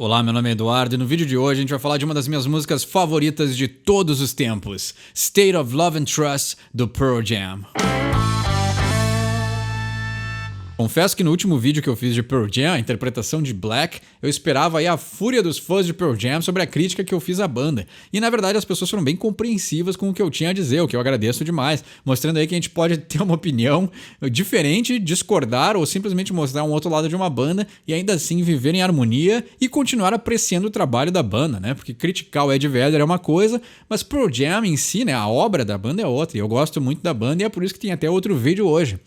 Olá, meu nome é Eduardo e no vídeo de hoje a gente vai falar de uma das minhas músicas favoritas de todos os tempos, State of Love and Trust, do Pearl Jam. Confesso que no último vídeo que eu fiz de Pearl Jam, a interpretação de Black, eu esperava aí a fúria dos fãs de Pearl Jam sobre a crítica que eu fiz à banda. E na verdade as pessoas foram bem compreensivas com o que eu tinha a dizer, o que eu agradeço demais, mostrando aí que a gente pode ter uma opinião diferente, discordar ou simplesmente mostrar um outro lado de uma banda e ainda assim viver em harmonia e continuar apreciando o trabalho da banda, né? Porque criticar o Ed Vedder é uma coisa, mas Pearl Jam em si, né, a obra da banda é outra. E eu gosto muito da banda e é por isso que tem até outro vídeo hoje.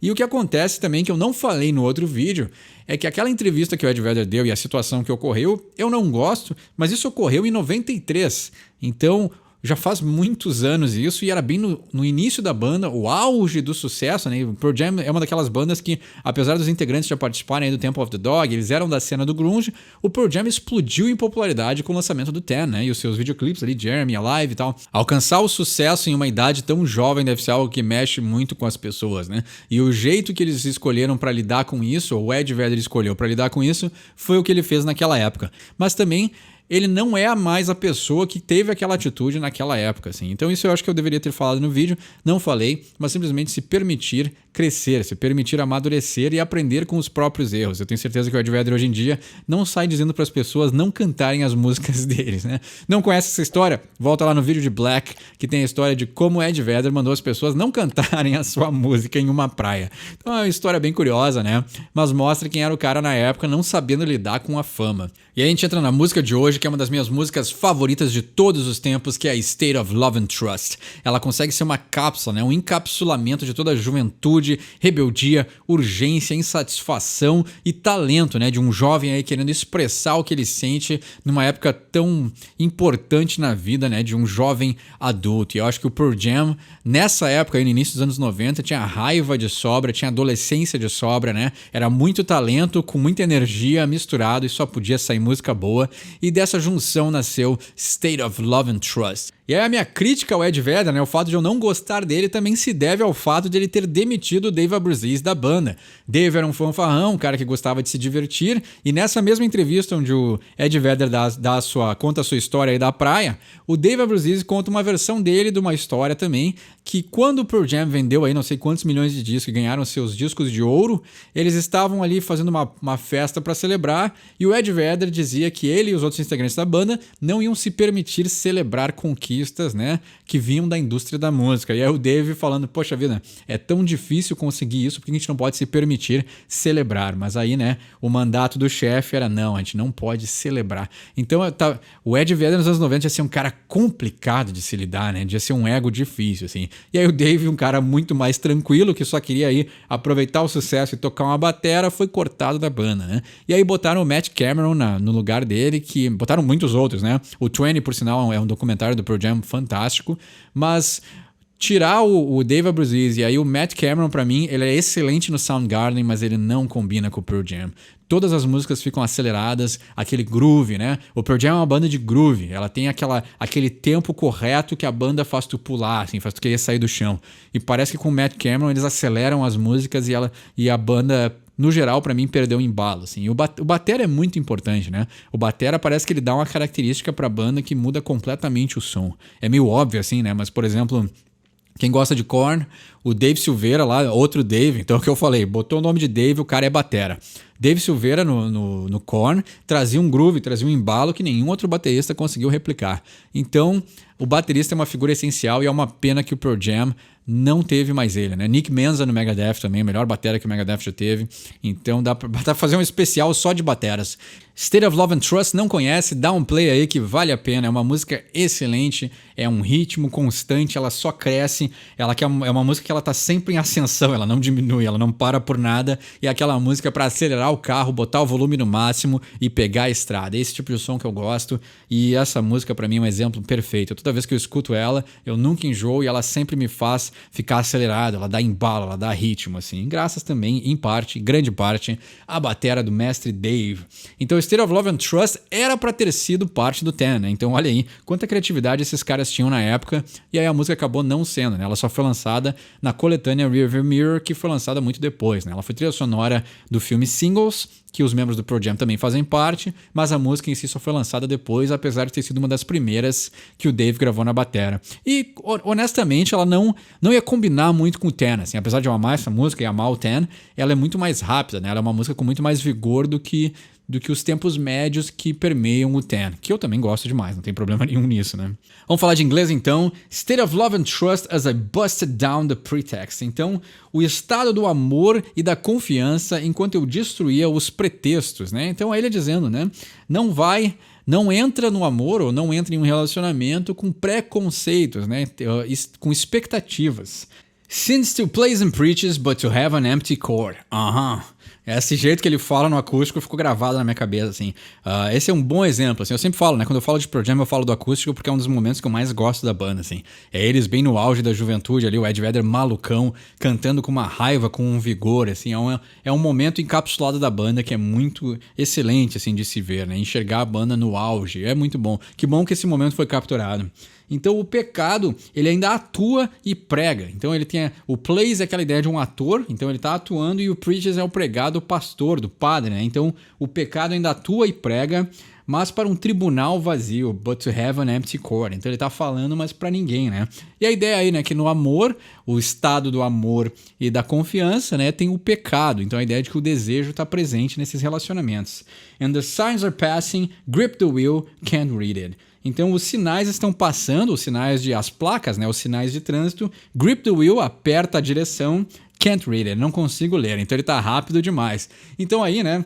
E o que acontece também, que eu não falei no outro vídeo, é que aquela entrevista que o Ed Vedder deu e a situação que ocorreu, eu não gosto, mas isso ocorreu em 93. Então, já faz muitos anos isso, e era bem no início da banda, o auge do sucesso, né? O Pearl Jam é uma daquelas bandas que, apesar dos integrantes já participarem aí do Temple of the Dog, eles eram da cena do grunge, o Pearl Jam explodiu em popularidade com o lançamento do Ten, né? E os seus videoclipes ali, Jeremy, Alive e tal. Alcançar o sucesso em uma idade tão jovem deve ser algo que mexe muito com as pessoas, né? E o jeito que eles escolheram para lidar com isso, ou o Ed Vedder escolheu para lidar com isso, foi o que ele fez naquela época. Mas também ele não é mais a pessoa que teve aquela atitude naquela época, assim. Então isso eu acho que eu deveria ter falado no vídeo, não falei, mas simplesmente se permitir crescer, se permitir amadurecer e aprender com os próprios erros. Eu tenho certeza que o Ed Vedder hoje em dia não sai dizendo para as pessoas não cantarem as músicas deles, né? Não conhece essa história? Volta lá no vídeo de Black, que tem a história de como o Ed Vedder mandou as pessoas não cantarem a sua música em uma praia. Então é uma história bem curiosa, né? Mas mostra quem era o cara na época não sabendo lidar com a fama. E aí a gente entra na música de hoje, que é uma das minhas músicas favoritas de todos os tempos, que é a State of Love and Trust. Ela consegue ser uma cápsula, né? Um encapsulamento de toda a juventude, rebeldia, urgência, insatisfação e talento, né? De um jovem aí querendo expressar o que ele sente numa época tão importante na vida, né? De um jovem adulto. E eu acho que o Pearl Jam, nessa época, aí no início dos anos 90, tinha raiva de sobra, tinha adolescência de sobra, né? Era muito talento, com muita energia misturado e só podia sair música boa, e dessa junção nasceu State of Love and Trust. E aí a minha crítica ao Ed Vedder, né, o fato de eu não gostar dele também se deve ao fato de ele ter demitido o Dave Abruzzese da banda. Dave era um fanfarrão, um cara que gostava de se divertir, e nessa mesma entrevista onde o Ed Vedder conta a sua história aí da praia, o Dave Abruzzese conta uma versão dele de uma história também, que quando o Pearl Jam vendeu aí não sei quantos milhões de discos e ganharam seus discos de ouro, eles estavam ali fazendo uma festa para celebrar, e o Ed Vedder dizia que ele e os outros integrantes da banda não iam se permitir celebrar conquistas, né, que vinham da indústria da música. E aí o Dave falando, poxa vida, é tão difícil conseguir isso porque a gente não pode se permitir celebrar. Mas aí, né, o mandato do chefe era não, a gente não pode celebrar. Então o Ed Vedder nos anos 90 ia ser um cara complicado de se lidar, né, ia ser um ego difícil, assim. E aí o Dave, um cara muito mais tranquilo, que só queria aí aproveitar o sucesso e tocar uma batera, foi cortado da banda, né. E aí botaram o Matt Cameron no lugar dele, que botaram muitos outros, né. O 20, por sinal, é um documentário do Pearl Jam fantástico, mas tirar o Dave Abruzzese e aí o Matt Cameron, pra mim, ele é excelente no Soundgarden, mas ele não combina com o Pearl Jam. Todas as músicas ficam aceleradas, aquele groove, né? O Pearl Jam é uma banda de groove, ela tem aquele tempo correto que a banda faz tu pular, assim, faz tu querer sair do chão. E parece que com o Matt Cameron eles aceleram as músicas e a banda, no geral, pra mim, perdeu o embalo, assim. O batera é muito importante, né? O batera parece que ele dá uma característica pra banda que muda completamente o som. É meio óbvio, assim, né? Mas, por exemplo, quem gosta de Korn, o Dave Silveira lá, outro Dave, então é o que eu falei, botou o nome de Dave, o cara é batera. Dave Silveira no Korn trazia um groove, trazia um embalo que nenhum outro baterista conseguiu replicar. Então, o baterista é uma figura essencial e é uma pena que o Pearl Jam não teve mais ele, né? Nick Menza no Megadeth também, a melhor batera que o Megadeth já teve. Então dá pra fazer um especial só de bateras. State of Love and Trust, não conhece? Dá um play aí que vale a pena. É uma música excelente, é um ritmo constante, ela só cresce. É uma música que ela tá sempre em ascensão, ela não diminui, ela não para por nada. E é aquela música para acelerar o carro, botar o volume no máximo e pegar a estrada. É esse tipo de som que eu gosto. E essa música pra mim é um exemplo perfeito. toda vez que eu escuto ela, eu nunca enjoo e ela sempre me faz ficar acelerado, ela dá embalo, ela dá ritmo, assim. Graças também, em parte, grande parte, à batera do mestre Dave. Então, State of Love and Trust era pra ter sido parte do Ten, né? Então, olha aí, quanta criatividade esses caras tinham na época, e aí a música acabou não sendo, né? Ela só foi lançada na coletânea Rearview Mirror, que foi lançada muito depois, né? Ela foi trilha sonora do filme Singles, que os membros do Pearl Jam também fazem parte, mas a música em si só foi lançada depois, apesar de ter sido uma das primeiras que o Dave gravou na batera. E, honestamente, ela não ia combinar muito com o Ten, assim, apesar de eu amar essa música e amar o Ten, ela é muito mais rápida, né? Ela é uma música com muito mais vigor do que os tempos médios que permeiam o Ten, que eu também gosto demais, não tem problema nenhum nisso, né? Vamos falar de inglês então. State of Love and Trust as I busted down the pretext. Então, o estado do amor e da confiança enquanto eu destruía os pretextos, né? Então, aí ele dizendo, né? Não entra no amor ou não entra em um relacionamento com preconceitos, né? Com expectativas. Since to plays and preaches, but to have an empty core. Esse jeito que ele fala no acústico ficou gravado na minha cabeça, assim. Esse é um bom exemplo, assim. Eu sempre falo, né? Quando eu falo de Pearl Jam, eu falo do acústico porque é um dos momentos que eu mais gosto da banda, assim. É eles bem no auge da juventude ali, o Ed Vedder malucão, cantando com uma raiva, com um vigor, assim. É um momento encapsulado da banda que é muito excelente, assim, de se ver, né? Enxergar a banda no auge. É muito bom. Que bom que esse momento foi capturado. Então o pecado, ele ainda atua e prega. Então ele tem o plays é aquela ideia de um ator, então ele está atuando, e o preaches é o pregado, o pastor, do padre, né? Então o pecado ainda atua e prega, mas para um tribunal vazio, but to have an empty court. Então ele está falando, mas para ninguém, né? E a ideia aí, né, que no amor, o estado do amor e da confiança, né, tem o pecado. Então a ideia de que o desejo está presente nesses relacionamentos. And the signs are passing, grip the wheel, can't read it. Então os sinais estão passando, os sinais as placas, né, os sinais de trânsito, grip the wheel, aperta a direção, can't read it, não consigo ler, então ele tá rápido demais. Então aí, né,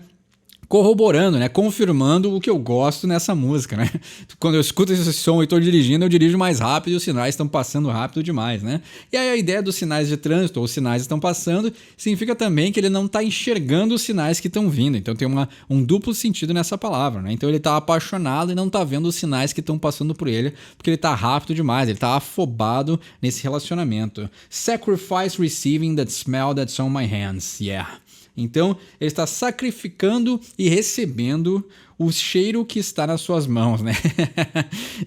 corroborando, né, confirmando o que eu gosto nessa música, né? Quando eu escuto esse som e estou dirigindo, eu dirijo mais rápido e os sinais estão passando rápido demais, né? E aí a ideia dos sinais de trânsito, ou os sinais estão passando, significa também que ele não está enxergando os sinais que estão vindo. Então tem um duplo sentido nessa palavra, né? Então ele está apaixonado e não está vendo os sinais que estão passando por ele, porque ele está rápido demais, ele está afobado nesse relacionamento. Sacrifice receiving that smell that's on my hands, yeah. Então, ele está sacrificando e recebendo o cheiro que está nas suas mãos, né?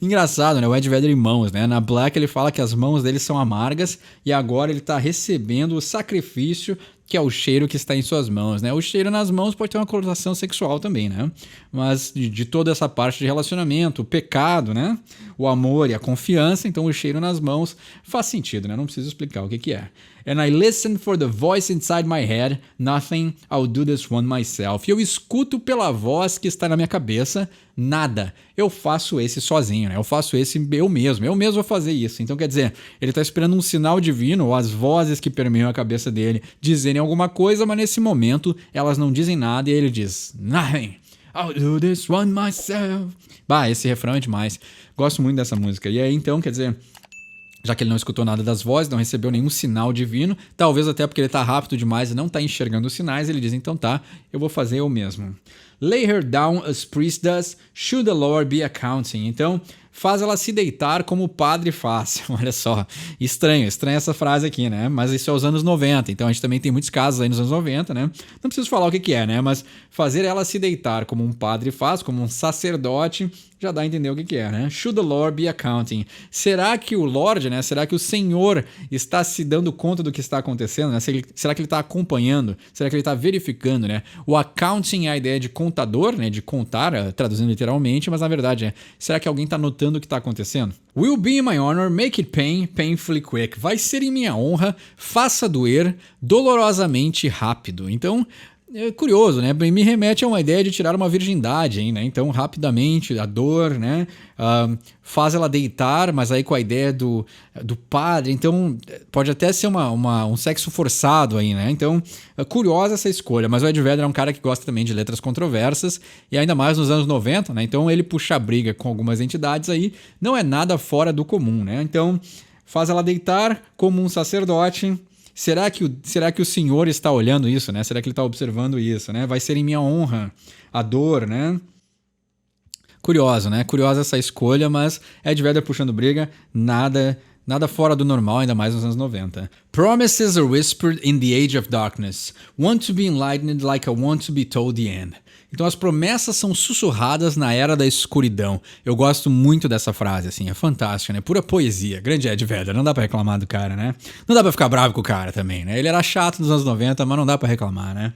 Engraçado, né? O Ed Vedder em mãos, né? Na Black ele fala que as mãos dele são amargas e agora ele está recebendo o sacrifício, que é o cheiro que está em suas mãos, né? O cheiro nas mãos pode ter uma conotação sexual também, né? Mas de toda essa parte de relacionamento, o pecado, né? O amor e a confiança, então o cheiro nas mãos faz sentido, né? Não preciso explicar o que é. And I listen for the voice inside my head, nothing, I'll do this one myself. E eu escuto pela voz que está na minha cabeça, nada. Eu faço esse sozinho, né? Eu faço esse eu mesmo vou fazer isso. Então quer dizer, ele está esperando um sinal divino, ou as vozes que permeiam a cabeça dele dizerem alguma coisa, mas nesse momento elas não dizem nada e ele diz, nothing, I'll do this one myself. Esse refrão é demais. Gosto muito dessa música. E aí então, quer dizer, já que ele não escutou nada das vozes, não recebeu nenhum sinal divino, talvez até porque ele está rápido demais e não está enxergando os sinais, ele diz, então tá, eu vou fazer eu mesmo. Lay her down as priest does, should the Lord be accounting. Então, faz ela se deitar como o padre faz. Olha só, estranha essa frase aqui, né? Mas isso é os anos 90, então a gente também tem muitos casos aí nos anos 90, né? Não preciso falar o que é, né? Mas fazer ela se deitar como um padre faz, como um sacerdote, já dá a entender o que é, né? Should the Lord be accounting? Será que o Lord, né? Será que o Senhor está se dando conta do que está acontecendo, né? Será que ele está acompanhando? Será que ele está verificando, né? O accounting é a ideia de contador, né? De contar, traduzindo literalmente, mas na verdade será que alguém está notando o que está acontecendo? Will be in my honor, make it pain, painfully quick. Vai ser em minha honra, faça doer, dolorosamente rápido. Então, é curioso, né? Me remete a uma ideia de tirar uma virgindade, hein, né? Então, rapidamente, a dor, né? Faz ela deitar, mas aí com a ideia do padre. Então, pode até ser um sexo forçado aí, né? Então, é curiosa essa escolha. Mas o Ed Vedder é um cara que gosta também de letras controversas, e ainda mais nos anos 90, né? Então, ele puxa a briga com algumas entidades aí, não é nada fora do comum, né? Então, faz ela deitar como um sacerdote. Será que o Senhor está olhando isso, né? Será que ele está observando isso, né? Vai ser em minha honra a dor, né? Curioso, né? Curiosa essa escolha, mas Ed Vedder puxando briga, nada fora do normal, ainda mais nos anos 90. Promises are whispered in the age of darkness. Want to be enlightened like I want to be told the end. Então as promessas são sussurradas na era da escuridão. Eu gosto muito dessa frase, assim, é fantástica, né? Pura poesia. Grande Ed Vedder, não dá pra reclamar do cara, né? Não dá pra ficar bravo com o cara também, né? Ele era chato nos anos 90, mas não dá pra reclamar, né?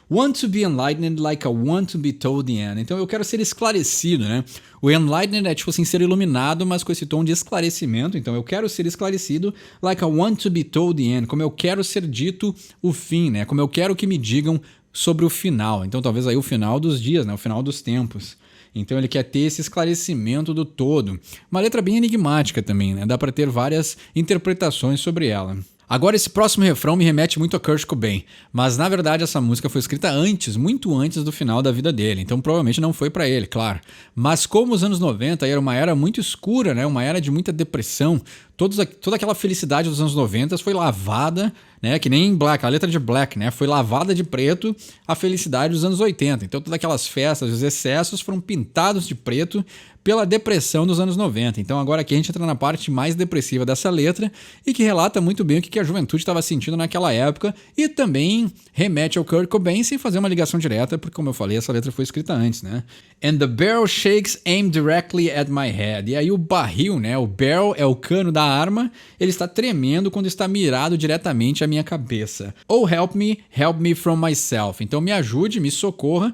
Want to be enlightened like I want to be told the end. Então eu quero ser esclarecido, né? O enlightened é tipo assim, ser iluminado, mas com esse tom de esclarecimento. Então eu quero ser esclarecido like I want to be told the end. Como eu quero ser dito o fim, né? Como eu quero que me digam sobre o final. Então talvez aí o final dos dias, né? O final dos tempos. Então ele quer ter esse esclarecimento do todo. Uma letra bem enigmática também, né? Dá para ter várias interpretações sobre ela. Agora esse próximo refrão me remete muito a Kurt Cobain, mas na verdade essa música foi escrita antes, muito antes do final da vida dele, então provavelmente não foi pra ele, claro. Mas como os anos 90 era uma era muito escura, né, uma era de muita depressão, toda aquela felicidade dos anos 90 foi lavada, né, que nem Black, a letra de Black, né, foi lavada de preto a felicidade dos anos 80. Então todas aquelas festas, os excessos foram pintados de preto pela depressão dos anos 90. Então agora aqui a gente entra na parte mais depressiva dessa letra e que relata muito bem o que a juventude estava sentindo naquela época e também remete ao Kurt Cobain sem fazer uma ligação direta, porque como eu falei, essa letra foi escrita antes, né? And the barrel shakes aimed directly at my head. E aí o barril, né? O barrel é o cano da arma, ele está tremendo quando está mirado diretamente à minha cabeça. Oh, help me from myself. Então me ajude, me socorra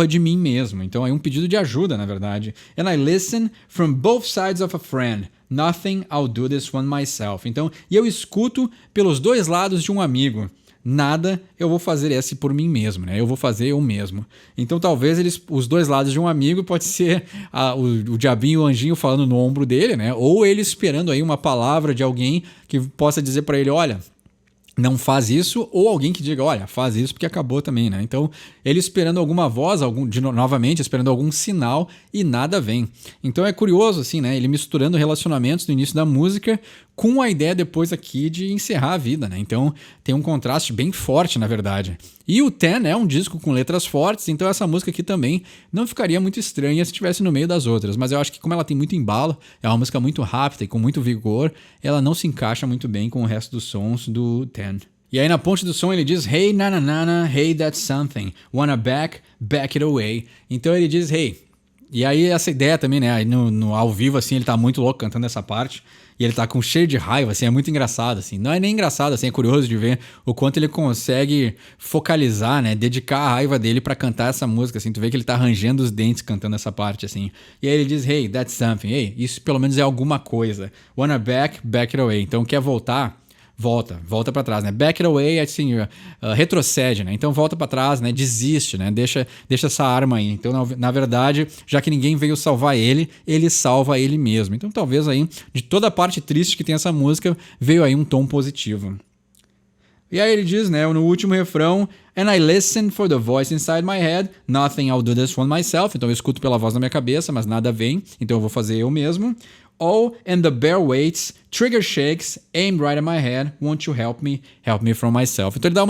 de mim mesmo. Então é um pedido de ajuda, na verdade. And I listen from both sides of a friend. Nothing, I'll do this one myself. Então, e eu escuto pelos dois lados de um amigo. Nada, eu vou fazer esse por mim mesmo, né? Eu vou fazer eu mesmo. Então talvez os dois lados de um amigo pode ser o diabinho e o anjinho falando no ombro dele, né? Ou ele esperando aí uma palavra de alguém que possa dizer para ele, olha, não faz isso, ou alguém que diga, olha, faz isso porque acabou também, né? Então, ele esperando alguma voz, novamente, esperando algum sinal e nada vem. Então é curioso, assim, né? Ele misturando relacionamentos no início da música com a ideia depois aqui de encerrar a vida, né? Então tem um contraste bem forte, na verdade. E o Ten é um disco com letras fortes, então essa música aqui também não ficaria muito estranha se estivesse no meio das outras. Mas eu acho que como ela tem muito embalo, é uma música muito rápida e com muito vigor, ela não se encaixa muito bem com o resto dos sons do Ten. E aí na ponte do som ele diz Hey na na na na, hey that's something, wanna back it away. Então ele diz hey. E aí essa ideia também, né, aí no ao vivo assim, ele tá muito louco cantando essa parte. E ele tá com cheio de raiva, assim, é muito engraçado, assim. Não é nem engraçado, assim, é curioso de ver o quanto ele consegue focalizar, né, dedicar a raiva dele pra cantar essa música, assim. Tu vê que ele tá rangendo os dentes cantando essa parte, assim. E aí ele diz, hey, that's something. Hey, isso pelo menos é alguma coisa. Wanna back it away. Então quer voltar? Volta para trás, né? Back it away, assim, retrocede, né? Então volta para trás, né? Desiste, né? Deixa essa arma aí. Então, na verdade, já que ninguém veio salvar ele salva ele mesmo. Então, talvez aí, de toda a parte triste que tem essa música, veio aí um tom positivo. E aí ele diz, né, no último refrão, And I listen for the voice inside my head, nothing, I'll do this one myself. Então eu escuto pela voz na minha cabeça, mas nada vem, então eu vou fazer eu mesmo. Oh, and the bear waits, trigger shakes, aim right at my head, won't you help me from myself. Então ele dá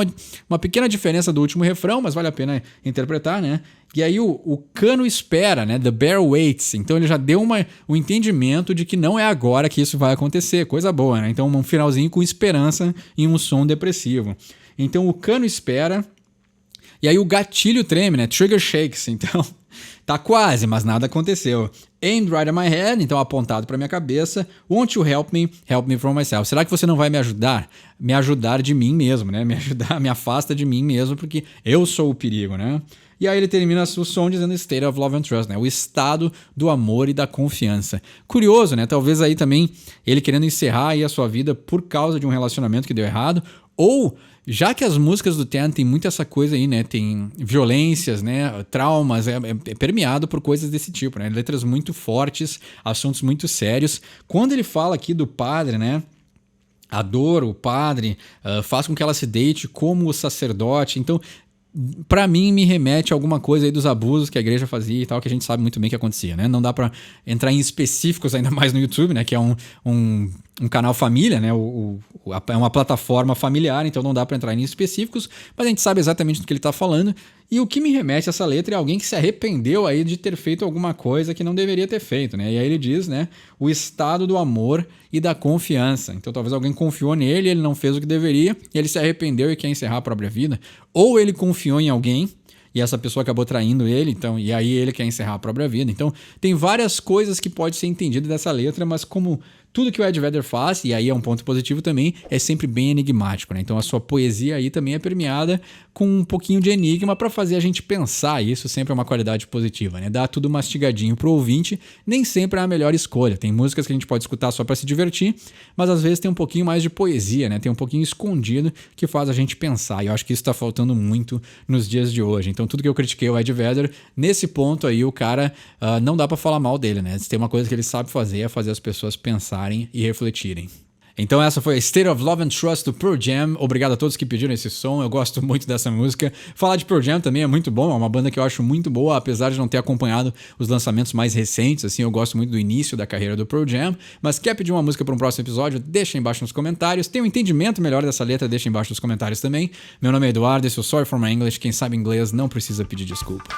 uma pequena diferença do último refrão, mas vale a pena interpretar, né? E aí o cano espera, né? The bear waits. Então ele já deu um entendimento de que não é agora que isso vai acontecer. Coisa boa, né? Então um finalzinho com esperança em um som depressivo. Então o cano espera e aí o gatilho treme, né? Trigger shakes. Então tá quase, mas nada aconteceu. Aimed right at my head, então apontado para minha cabeça. Won't you help me from myself? Será que você não vai me ajudar? Me ajudar de mim mesmo, né? Me afasta de mim mesmo, porque eu sou o perigo, né? E aí ele termina o som dizendo State of Love and Trust, né? O estado do amor e da confiança. Curioso, né? Talvez aí também ele querendo encerrar aí a sua vida por causa de um relacionamento que deu errado, ou já que as músicas do Ten tem muito essa coisa aí, né? Tem violências, né? Traumas, é permeado por coisas desse tipo, né? Letras muito fortes, assuntos muito sérios. Quando ele fala aqui do padre, né? A dor, o padre, faz com que ela se deite como o sacerdote. Então, pra mim, me remete a alguma coisa aí dos abusos que a igreja fazia e tal, que a gente sabe muito bem que acontecia, né? Não dá pra entrar em específicos ainda mais no YouTube, né? Que é um canal família, né? É uma plataforma familiar, então não dá pra entrar em específicos, mas a gente sabe exatamente do que ele tá falando. E o que me remete a essa letra é alguém que se arrependeu aí de ter feito alguma coisa que não deveria ter feito, né? E aí ele diz, né, o estado do amor e da confiança. Então talvez alguém confiou nele, ele não fez o que deveria, e ele se arrependeu e quer encerrar a própria vida. Ou ele confiou em alguém e essa pessoa acabou traindo ele, então, e aí ele quer encerrar a própria vida. Então tem várias coisas que pode ser entendido dessa letra, mas como tudo que o Ed Vedder faz, e aí é um ponto positivo também, é sempre bem enigmático, né? Então a sua poesia aí também é permeada com um pouquinho de enigma para fazer a gente pensar, e isso sempre é uma qualidade positiva, né? Dar tudo mastigadinho pro ouvinte nem sempre é a melhor escolha. Tem músicas que a gente pode escutar só para se divertir, mas às vezes tem um pouquinho mais de poesia, né? Tem um pouquinho escondido que faz a gente pensar, e eu acho que isso tá faltando muito nos dias de hoje. Então tudo que eu critiquei o Ed Vedder, nesse ponto aí o cara não dá para falar mal dele, né? Se tem uma coisa que ele sabe fazer é fazer as pessoas pensarem e refletirem. Então essa foi a State of Love and Trust do Pearl Jam. Obrigado a todos que pediram esse som, eu gosto muito dessa música. Falar de Pearl Jam também é muito bom, é uma banda que eu acho muito boa, apesar de não ter acompanhado os lançamentos mais recentes, assim, eu gosto muito do início da carreira do Pearl Jam. Mas quer pedir uma música para um próximo episódio? Deixa aí embaixo nos comentários. Tem um entendimento melhor dessa letra? Deixa aí embaixo nos comentários também. Meu nome é Eduardo, esse é o Sorry for My English. Quem sabe inglês não precisa pedir desculpa.